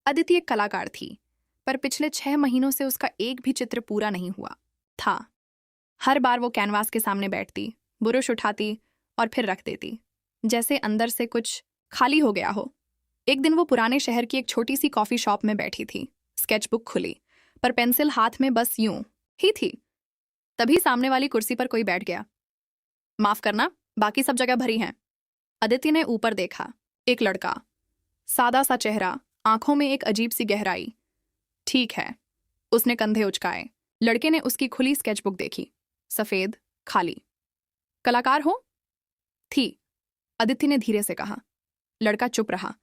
अदिति एक कलाकार थी, पर पिछले 6 महीनों से उसका एक भी चित्र पूरा नहीं हुआ था। हर बार वो कैनवास के सामने बैठती, बुरुश उठाती और फिर रख देती, जैसे अंदर से कुछ खाली हो गया हो। एक दिन वो पुराने शहर की एक छोटी सी कॉफी शॉप में बैठी थी, स्केचबुक खुली, पर पेंसिल हाथ में बस यूं ही थी। तभी सामने वाली कुर्सी पर कोई बैठ गया। माफ करना, बाकी सब जगह भरी हैं। अदिति ने ऊपर देखा। एक लड़का, सादा सा चेहरा, आंखों में एक अजीब सी गहराई। ठीक है, उसने कंधे उचकाए। लड़के ने उसकी खुली स्केचबुक देखी, सफेद, खाली। कलाकार हो? थी, अदिति ने धीरे से कहा। लड़का चुप रहा।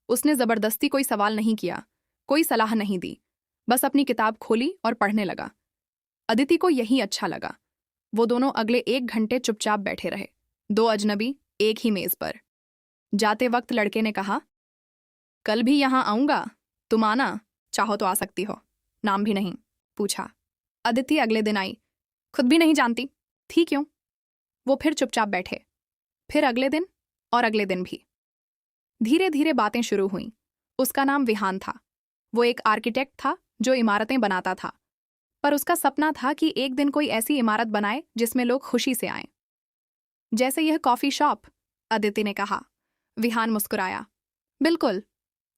उसने जबरदस्ती कोई सवाल नहीं किया, कोई सलाह नहीं दी, बस अपनी किताब खोली और पढ़ने लगा। अदिति को यही अच्छा लगा। वो दोनों अगले 1 घंटे चुपचाप बैठे रहे, 2 अजनबी एक ही मेज पर। जाते वक्त लड़के ने कहा, कल भी यहां आऊंगा, तुम आना, चाहो तो आ सकती हो। नाम भी नहीं पूछा। अदिति अगले दिन आई, खुद भी नहीं जानती थी क्यों। वो फिर चुपचाप बैठे, फिर अगले दिन और अगले दिन भी। धीरे धीरे बातें शुरू हुईं। उसका नाम विहान था। वो एक आर्किटेक्ट था जो इमारतें बनाता था, पर उसका सपना था कि एक दिन कोई ऐसी इमारत बनाए जिसमें लोग खुशी से आएं। जैसे यह कॉफी शॉप, अदिति ने कहा। विहान मुस्कुराया। बिल्कुल।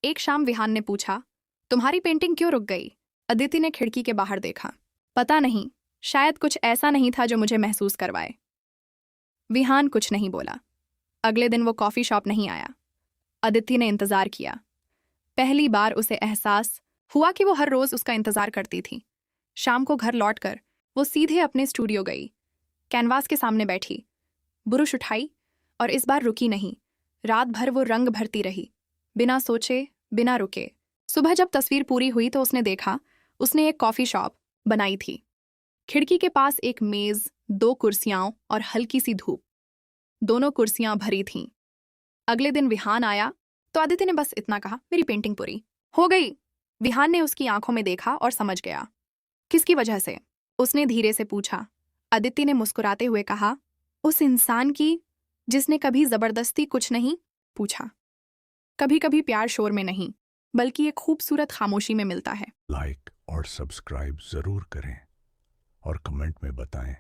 एक शाम विहान ने पूछा, तुम्हारी पेंटिंग क्यों रुक गई? अदिति ने खिड़की के बाहर देखा। पता नहीं, शायद कुछ ऐसा नहीं था जो मुझे महसूस करवाए। विहान कुछ नहीं बोला। अगले दिन वो कॉफी शॉप नहीं आया। अदिति ने इंतजार किया। पहली बार उसे एहसास हुआ कि वो हर रोज उसका इंतजार करती थी। शाम को घर लौटकर वो सीधे अपने स्टूडियो गई, कैनवास के सामने बैठी, बुरुश उठाई और इस बार रुकी नहीं। रात भर वो रंग भरती रही, बिना सोचे, बिना रुके। सुबह जब तस्वीर पूरी हुई तो उसने देखा, उसने एक कॉफी शॉप बनाई थी। खिड़की के पास एक मेज, 2 कुर्सियां और हल्की सी धूप। दोनों कुर्सियां भरी थीं। अगले दिन विहान आया तो अदिति ने बस इतना कहा, मेरी पेंटिंग पूरी हो गई। विहान ने उसकी आंखों में देखा और समझ गया। किसकी वजह से? उसने धीरे से पूछा। अदिति ने मुस्कुराते हुए कहा, उस इंसान की जिसने कभी जबरदस्ती कुछ नहीं पूछा। कभी कभी प्यार शोर में नहीं, बल्कि एक खूबसूरत खामोशी में मिलता है। लाइक और सब्सक्राइब जरूर करें और कमेंट में बताएं